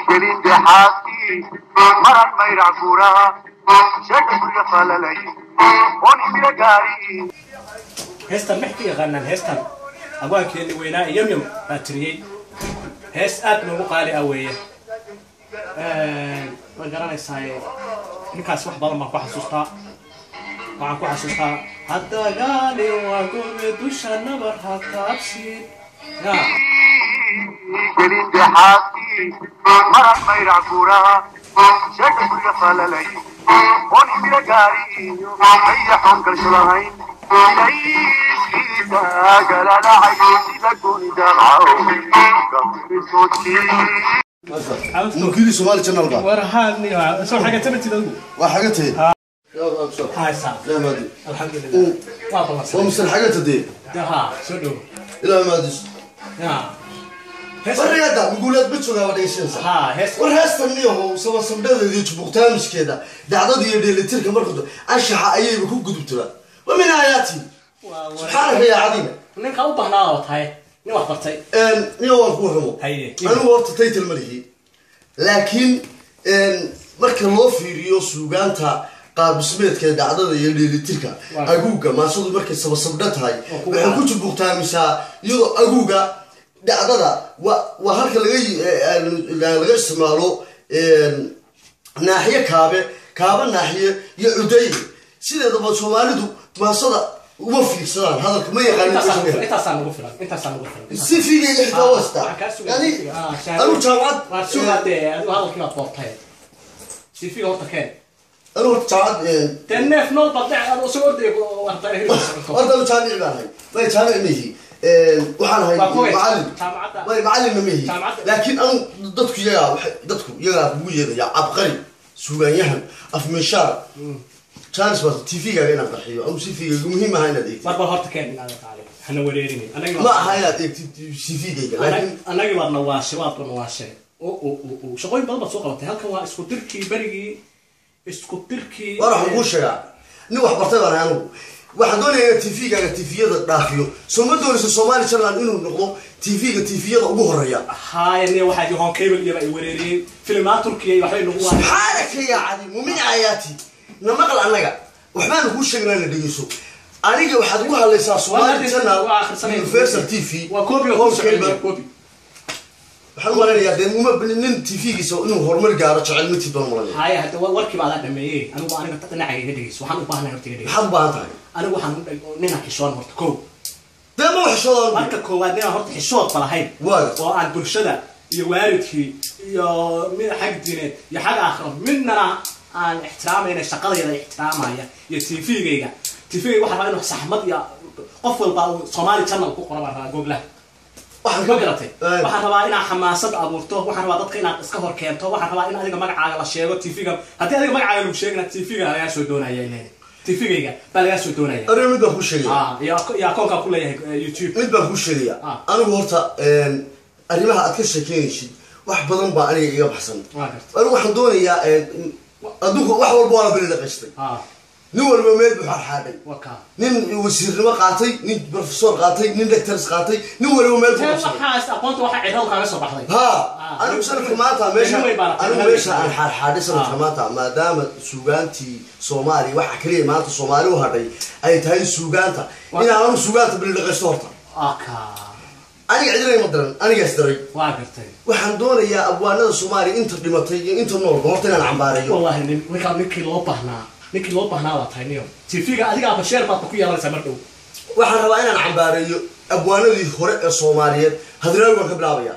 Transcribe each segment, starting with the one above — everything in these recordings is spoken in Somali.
gelin dhexaadkii maran mayrac guuraha sheeka gurya falalay oon imira gaari heestan maxkii yaqaanaan heestan abwaankeeni weynaa yamyam baa tiriyey hees aad noogu qaali ah weeye ma garanaysaa ninkaas wax badan baan ku xasuustaa waxaan ku xasuustaa hadda gaali waa gobe dusha nabar ha taabsiin gelin dhexaadkii maran mayrac guuraha sheeka gurya falalay oon imira gaari ayaxoon kalsho lahayn ilayskiisa galalacay sida gooni dabcaw ممكن سؤال channel بقى ورهاني سو حاجه تبتي له وحاجتي هاي صح لا ما ادري الحمد لله والله ومثل حاجات دي ها شنو لا ما ادري يا فريدا بقولات بتشوغا وديشن ها هس warheestan oo soo sabdada jubugtaamishkeeda dacdadii iyo dheelitirka markuu anshaxa ayay ku gudubtaa wamin ayaati subhanallahi ya adina ninka u baahnaa oo tahay nin wax bartay niyo waan ku ramo anigu horta title malihi laakiin marka loo fiiriyo suugaanta qaab dhismeedka dacdada iyo dheelitirka aguuga maasadu markay sabsabda tahay waxay ku jubugtaamishaa iyadoo aguuga dacdada waa halka laga isticmaalo naaxiye kaaba naaxiye iyo cuday sideedaba Soomaalidu maasada uma fiirsadaan hadalka ma yaqaan inta saan ugu filan si fiigan ixtaa wasta yani anu jaamad waa suugaade adu hadalkii baad qoortay si fiigan horta keen anu jaamad tenef noo badec adu soo orday warta horta jaamid baahay way jaamid mihi waxaan ahay macallin mihi laakiin anu dadku iyaga ugu yeedaya abqari suugaanyahan afmeeshaar chance was TV ga inaan qarxiyo ama TV ga muhiim ah inaad eegto marba horta keen inaad qaali hana wareerini anaga ma aha inaad eegto TV ga laakiin anaga wadna waa shabaab oo shaqooyin badan soo qabatay halkan waa isku tirkii barigii isku tirkii waxa uu sheegaa nin wax bartay baan anigu waxaan doonayaa TV ga TV-yada dhaafiyo soo doonayso Soomaali channel inuu noqdo TV-yada ugu horeeya haayne waxa ay hon cable iyo ay wareeriyeen filmaan Turkiga waxay nagu waa subhanaka ya adi mumin ayati نمقل عنك وحنا نقول شغلنا نديسو أنا واحد يقول لي ساسوال channel Universal TV وكوبي كوبي حلو أنا يا دين مو بنن TV كيسو إنه هرمر جارة شغل متي دون مرة هاي حتى وركب على دمي أنا بتقنع يديس وحنا بحنا نبتدي حب بعضها أنا وحنا نحن كشون هرتكو ده مو حشون هرتكو وادينا هرت حشون طلع هاي وعند برشلة يواردكي يا من حق دينات يا حاجة آخر مننا aan ixtiraameyna shaqadayda ixtiraamaya iyo TV-gayga TV-ga waxa rabaa inuu saxmad iyo qof walba Soomaali channel ku qoran Google waxaan ka garatay waxaan rabaa inaan xamaasad abuurto waxaan rabaa dadka inaan iska hor keento waxaan rabaa in adiga magacaaga la sheego TV-ga hadii adiga magacaaga lagu sheegna TV-ga laga soo doonaya ilaahay TV-gayga baa laga soo doonaya mid baan ku sheegay ya koonka ku leeyahay YouTube mid baan ku sheegay anigu horta arrimaha aad ka sheekeynaysid wax badan baa aniga iga baxsan anigu waxaan doonayaa أدوك واحد والبوالة بين دقيقتين. نور بميل بحرحادي. نين وزير ما قاطي، نين بروفيسور قاطي، نين دكتور قاطي، نور بميل بحرحادي. ما حاس أقول واحد عيال كان يصبح لي. أنا بسألك ماتا ماشي. أنا ماشي عن حرحادي سنة ماتا ما دام سوغانتي سومالي واحد كريه ماتا سومالي وهذي أي تهاي سوغانتا. أنا سوغانتا بين دقيقتين. أنا قاعدين مدرن أنا قاعد واقرتي waxaan doonayaa abwaanada Soomaali inta dhimatay iyo inta nool horta inaan cambaarayo wallahi ninkii loo baahnaa waa tayniyo TV-ga adiga ba share baad ku yeelanaysaa mar dhow waxaan rabaa inaan cambaarayo abwaanadii hore ee Soomaaliyeed hadraawi waan ka bilaabaya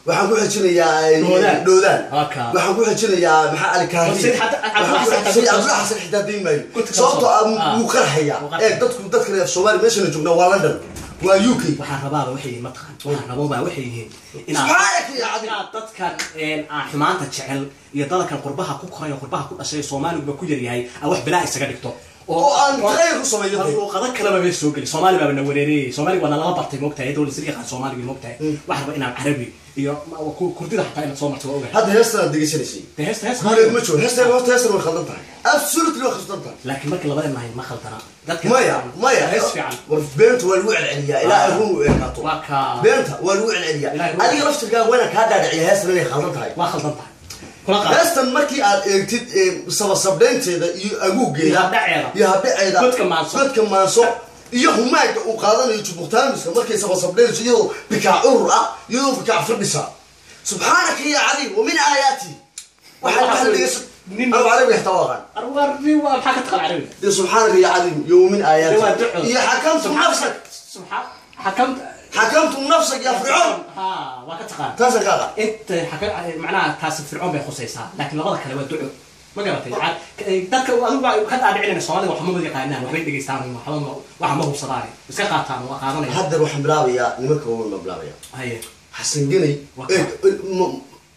waxaan ku xijinayaa doodaan waxaan ku xijinayaa maxaa ali kaadi Abdullah Xasan Xidaadeyn maayo sababtoo ah uu qarxaya dadka Soomaali meesha joogna waa London ويوك waxaan rabaa wixii ma taqaan waxaan rabaa wixii inaad dadkan xumaanta jecel iyo dadkan qurbaha ku koray qurbaha ku dhashay Soomaaligu ku yar yahay wax bilaa isaga dhigto oo aan tayr u sameeyo luqada kale ma soo gali Soomaali baa nawareeriyay Soomaali waa la bartay moogtahay dawlad sariiq Soomaaliga moogtahay wax ba inaan Carabi iyo kurdida xataa in soo marto ogahay hadda heestan degeysanaysay heesta ma jiro heestan waa khaldan tahay absolutely waa khaldan tahay laakiin markii labada maahay ma khaldana dadka maya hees fiican war beenta waa lagu celceliyaa ilaa arun u eekaato beenta waa lagu celceliyaa adiga laftirka wayna ka dhaadhiciyaa heestan inay khaldan tahay waa khaldan tahay heestan markii aad eegtid sababsabeynteeda iyo aguugeeda iyo hadhaceeda dadka maanso iyo humaaga uu qaadanayo jubutaamiska markay sababsabeynayso iyadoo bikaac urur ah iyadoo bikaac fadhisa subxaanaka ya cadiim wa min aayaati waxaa dhigaysa nin carabi xataa waaqan arwarbi waa maxaa ka taqal carabi subxaanaka ya cadiim iyo min aayaati iyo xakamtu nafsak حكمت نفسك يا فرعون ها وكتقان تاسا كاغا انت معناها تاس فرعون بي خصيصا لكن لبدا كله ودعو ما قرتي dadka adigu ka dhaadhicina Soomaaliga waxa ma yaqaanaan waxay dhageystaan waxa ma hubsadaan iska qaataan waa qaadanaya hadda waxaan bilaabayaa nimanka oo ma bilaabaya haye xasan ganay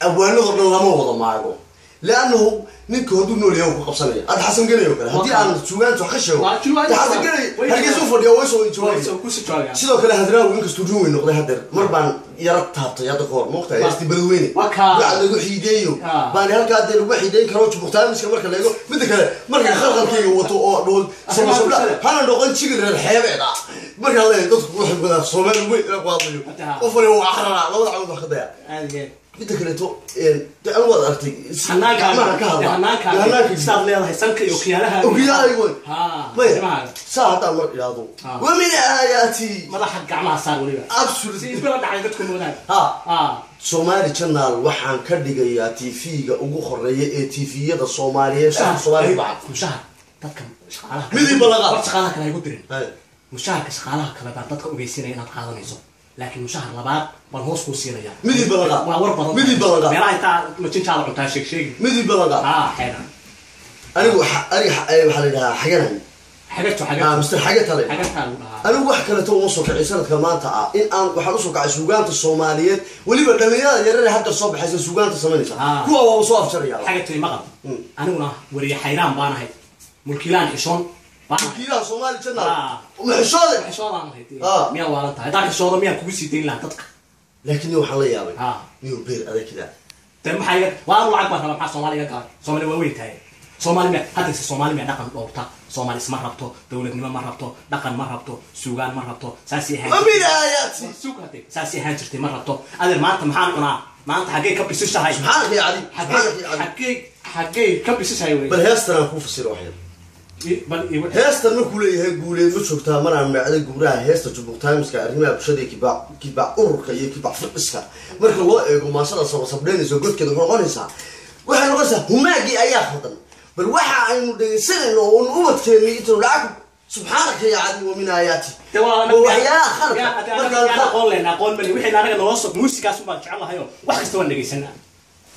awaalada dhan lama wada maago لانه نينك هدو نوليو ku qabsanaya ad xasan ganayo kale hadii aan suugaantu wax ka sheego xasan ganay halkiisu fadhiyo way soo joogaa sidoo kale hadraaw in kastu ruuwi noqday hadeer mar baan yara taabtay hada koor moqtay isti balweyne waxa lagu xiideeyo baan halka hadii lagu xiideyn karo jubutaamiska marka la eego mid kale marka khalqalkayga wato oo dhool sababla hana noqon jigil reer xeebeeda marka la eego dadku waxay badan Soomaali way qaadayo qofna waa axrana labada cawd wax ka daya inta kale to awad artay hanaanka istaad leedahay sanka iyo kiyaalaha ha saada mar ilaado wa min ayati madaxa gacmaha saar waliba absolutely isla dhacay dadku moodaan Somali channel waxaan ka dhigayaa TV-ga ugu horeeya ee TV-yada Soomaaliyeed Soomaali baa mushaar dadka shaqaalaha midii balaqa shaqaalaha kale ay ku dirin mushaarka shaqaalaha kale baa dadka ogeysinaya inaad qaadanayso لكن مشاهر لبعض بالهوس كوسينيا مدي بلغة مدي بلغة ميراي تا متين شالو عطا شيك مدي بلغة حينا أنا محلها حاجة حاجته مستر حاجة ترى أنا واحد كلا تو وصل كعيسان كمان تاع إن أنا وحنوصل كعيسوجان الصوماليات واللي بدمينا يرى حتى الصبح حيز سوجان الصومالية هو وصاف شريعة حاجته مغرب أنا ونا وري حيران بانا هاي ملكيلان إيشون ملكيلان صومالي كنا ومحشودة أنا هاي ميا وارنتا هذاك الشهر ميا كوبيسي دين لا تدق لكن يو حلا يا بي ميو بير هذا كذا تم حاجة وأنا وعقبة ما مع صومالي قال صومالي وين تاي صومالي ما هذا الصومالي ما دقن أورتا صومالي اسمه ربطه دولة نما ما ربطه دقن ما ربطه سوغان ما ربطه ساسي هان أمين آياتي سوكتي ساسي هان شرتي ما ربطه هذا ما أنت محانا ما أنت حقيقي كبس الشهاي سبحانك يا علي حقيقي كبس الشهاي بل هيستر أخوف السير واحد هيستر نقول إيه قولي مشوكتها مرة معدة قولها هيستر جبوكتها مسكا أرميها بشدي كباع أوركا كباع فرقسكا مركا الله إيقو ما صدى صبريني زوجود كده فرقانيسا waxay noqonaysaa humaagii ayaa khaldan bal waxa aynu dhageysanayno oo ubadkeeni inta lacag subxaanaka ya cadi wa min ayati waxyaa khaldan aqoon bali wixii anaga noo soo muusigaas u baan jecelahayo wax kasta waan dhageysanaa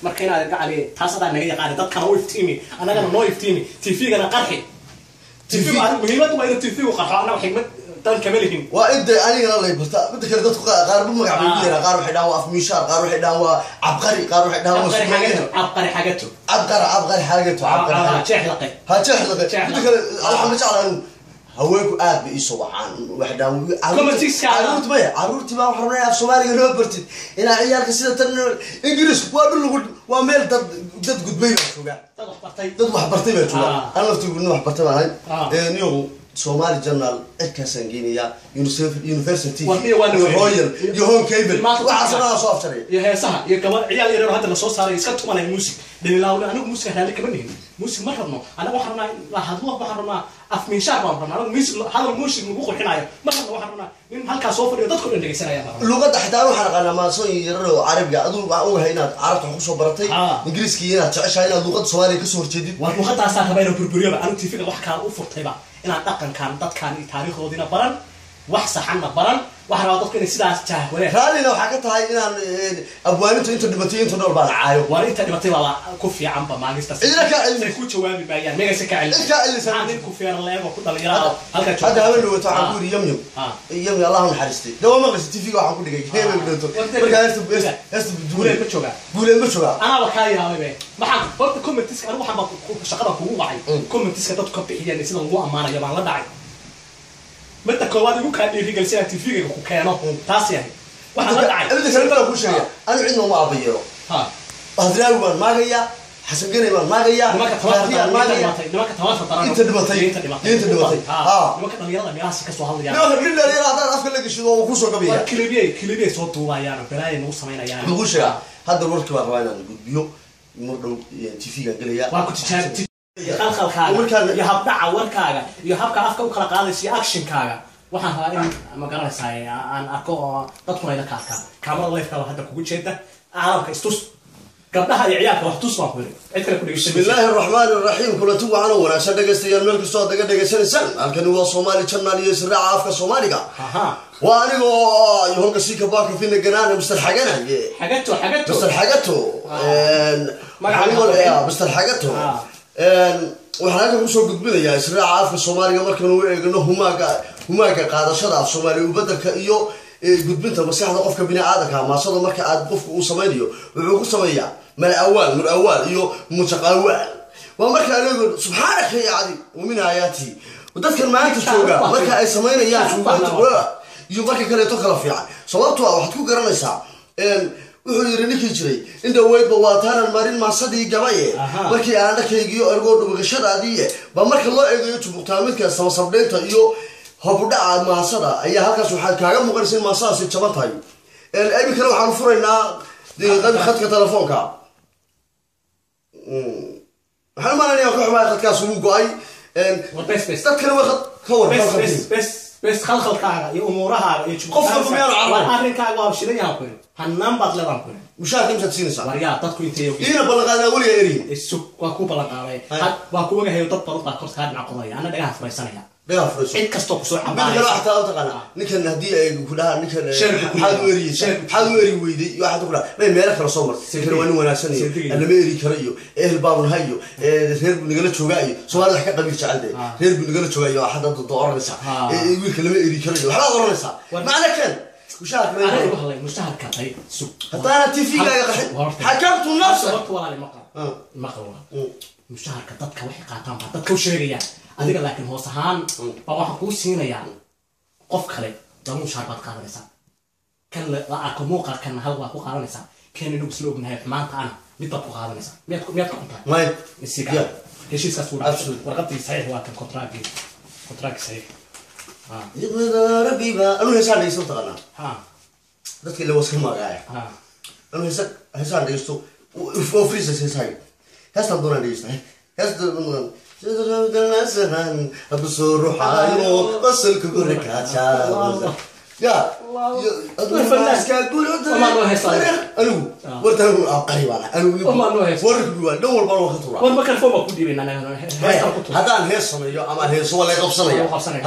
marka inaad gacali taasada naga yaqaan dadkana u iftiimi anagana noo iftiimi TV-gana qarxi TV muhiimadu waa inuu TV u qarxo anaa xigmad tan kamalihin waa inta aniga la barta mid kale dadku qaar bu magac bay leeyahay qaar waxay dhaawaa af miishaar qaar waxay dhaawaa abqari qaar waxay dhaawaa abqari xagato jeex laqay ha jeex laqay mid kale waxa ma jeclaan haweenku aad bay isoo waxaan wax dhaawaa caruurti baa wax rabnaa af Soomaaliga loo bartid ina ciyaalka sida tan Ingiriisku waa dhul waa meel dad gudbay jooga dad wax bartay baa jooga ana laftigu wax bartay baa niyo Somali Journal Ekasanginiya University Royal Yohon Cable waxaasna soo afjaray iyo heesaha iyo gabar ciyaal yar hadda la soo saaray iska tumanay music dhaliilawna anigu music raali kama nihin music ma rabno anagu waxaan rabnaa la hadlo waxaan rabnaa af miishaar baan rabnaa anagu music hadal music lagu qurxinayo ma rabno waxaan rabnaa in halka soo fadhiyo dadku dhan dhageysanaya luqada xitaa waxaan aqaanaa maasoon yaro Carabiga aduu baa ogahay inaad Carabta ku soo baratay Ingiriiska inaad jeceshahay inaad luqada Soomaaliga ka soo horjeedid waa luqadaas aan rabaa inaan burburiyo anigu TV-ga wax kale u furtayba inaan dhaqankan dadkan taariikhoodina baran wax saxanna baran waxaan rabaa dadka inay sidaas jaah walaal raalina waxa ka tahay inaan abwaanintu inta dhimatay inta nool baan caayo war inta dhimatay baa ku fiican ba maagista ila ka cilmi ku jawaabi baayaan meega se ka cilmi ka cilmi aan ku fiiran leeyo ku dhalinyarada halka jooga hada haween wato aan ku yam Allah ha naxariistay dawa maqlisi TV ga waxaan ku dhigay heebay dhinto marka heestu guuleed ma jooga ana ba ka yaabay maxaa horta commentiska anigu waxaan ba shaqada kugu wacay commentiska dadku ka bixiyeen sida ugu amaanayo baan la dhacay mata koowaad ugu ka dhiirigelisa TV-ga ku keeno taas yahay waxa la dhacay abada kale baa ku sheegay anu cidna ma abayo adraawi baan maagaya xasan ganay baan maagaya nimanka tawaafaq inta dhimatay nimanka dhalinyarada meelahaas ka soo hadlayaan nimanka dhalinyarada hadaan afka la gashido oo ku soo gabiya kilibiyay soo duubayaan balaay nagu sameynayaan ugu sheega hadda warkii baa rabaa inaan gudbiyo mar dhow TV-ga galaya waa ku tijaabti khalkhalkaaga iyo habdhaca warkaaga iyo habka afka u kala qaadaysa actionkaaga waxaan rabaa in ma garanaysaa aan arko oo dadku ay la kaarkaan kaamada leefka hadda kugu jeeda caalamka istus gabdhaha iyo ciyaalka wax tus baan ku yiri cid kale ku dhigay bismillaahi raxmaani raxiim kulatu waxaan wanaagsan dhageystayaal meel kasta oo dhageysanaysan halkan waa Soomaali channel iyo siraaca afka Soomaaliga waa anigoo yohanka sika baaka fina ganaan Mr. Xaganaye Mr. Xagato magaca Mr. Xagato waxaan ku soo gudbinayaa siraaca afka Soomaaliga markaan uu eegno humaaga qaadashada af Soomaali u bedelka iyo gudbinta maskaxda qofka bini'aadamka maasada marka aad qofku uu sameeyo wuxuu ku sameeyaa mal awal iyo mutaqawwal waa marka anagu subhanaka ya adi min ayati dadkan maanta jooga marka ay sameynayaan suuqada iyo marka kale to kala fiican sababtoo ah waxaad ku garanaysaa wuxuu yiri ninkii jiray inta weydba waa taanan marin maasadii gabaye markii aan dhakaygiyo ergo dhubashadaadii ba marka loo eegayo tubuqtaamidka sababdeynta iyo habudhaca maasada ayaa halkaas waxa kaaga muuqanaysa maasada si jaban tahay ay kale waxaan furaynaa deeqad khadka telefoonka waxaan maanayaa ku xumaa khadkaas uu go'ay dadkana waa ka warqabay بس خلق كاغا يا امورها يا قفل ما يلعب ارنكاغا وشيلين يا كوري هنان باد لبان كوري مشاهد امسك سينسا وريا ددكو انتي اينا بلقانا ولي اري السوق واكو بلقاوي واكو وغا هيو دد برضا كورس كان عقدايا انا دغا فريسانيا دغا فريس عيد كاستو كسو عبايا بيقول حتى تقنا نكن هدي اي كلها نكن حاد وري ويدي واحد يقول ما ميل كلا سو مر سكر وين وناسني انا ما اري كريو اهل باب هيو reer bunigala joogaayo Soomaaliya ka qabiil jacalday reer bunigala joogaayo waxa dad dooranaysa wiilka lama eri karayo waxa oranaysa macna kan مشاهد ما يقول والله مشاهد كطيب سوق حتى تي في حكمت نفسك ولا مقال مشاهد كددك waxay qaataan dadka u sheegayaan adiga laakiin hoos ahaan baa waxa ku siinayaan qof kale dad mushaar baad qaadanaysaa kan la arko kan hal waa ku qaadanaysaa kan inuu isla ognahay maanta ana mid baad ku qaadanaysaa miyaad ka quntaa may isiga heshiiskaas uu dhaafay warqadii saxiix waa kan kontract saxiix يبغى ربي با أنا هسان ليسو تقنا ذاتك اللي وصل معايا أنا هسان ليسو وفريز هسان هسان دونا ليسو هسان دلنا أبصر حايو بصل كبرك هشام يا الناس كيقولوا أنا ورتهم قريبا أنا وركبوا دور بالو خطورة والمكان فوق كودي بيننا هذا الهيص صنيع أما الهيص ولا يقبصني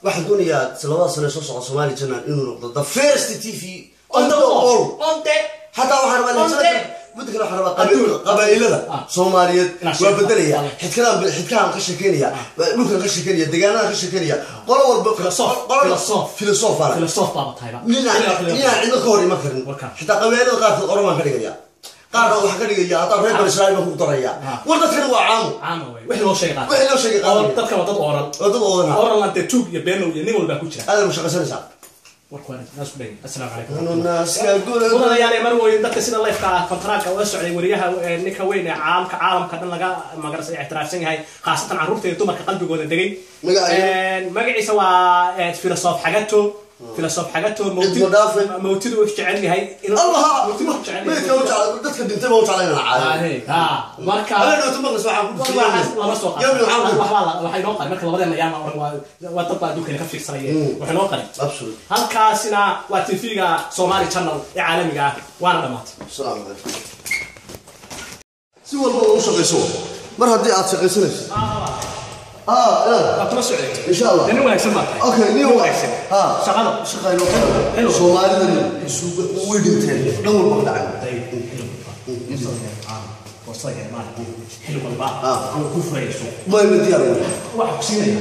واحد دنيا سلوات سنة سوسة صومالي جنان إنه نقطة the first TV on the wall حتى واحد ما بدك لو حرب قبائل هذا صومالية وبدلية حكام قشكينية ممكن قشكينية دجانا قشكينية قالوا فيلسوف بابا تايبا نينا عندنا كوري مكرن حتى قبائل قارة الأورمان كريجيا قارة واحد كريجيا عطار ريب إسرائيل مفهوم طريا ورد كانوا عام وحنا شيء قال تذكر وضد أورال أنت توب يبينوا ينمو الباكوتشا هذا مش قصة نسا السلام عليكم الناس كقول يعني مرو يندك سيد الله يفتح فترة واسع وريها نكوين عالم كذا لقى ما قرص اعتراف سنة هاي خاصة عروض يتوما كقلب جود دقي مجلي سوا فيلسوف حاجته موتيد ويفتعلني هاي الله ما يتوجع دتك انت موت علينا عاد marka انا لو تمغلس waxaan lama soo qaado waxay noo qarin marka labadeenna yaama waa dad baa dukaan ka fiirsanayeen waxay noo qarin halkaasina waa TV-ga Somali channel ee caalamiga ah waana dhamaatay salaam alaykum si walba oo shaqeyso mar hadii aad shaqeysanayso أطلع سعودي إن شاء الله. لأنه ولا يسمع. أوكي نيو يسمع. شغال حلو. سومالي ده سوق ويدين دور بقدر. طيب حلو. وصل يا مال حلو بالبعض. كوفر يسوق. ما يبدي أروح. واحد كسيني.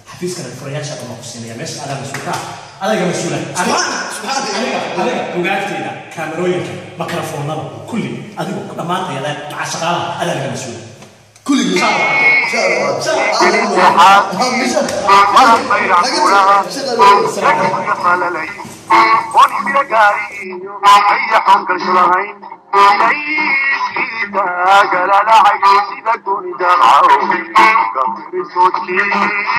حفيز كان الفريات شاطر ما كسيني. مش أنا مسؤول. أنا جا مسؤول. أنا وقعت كذا كاميرويك ميكروفون كلي أديك أمان يا مع شغالة أنا جا مسؤول. كل شاء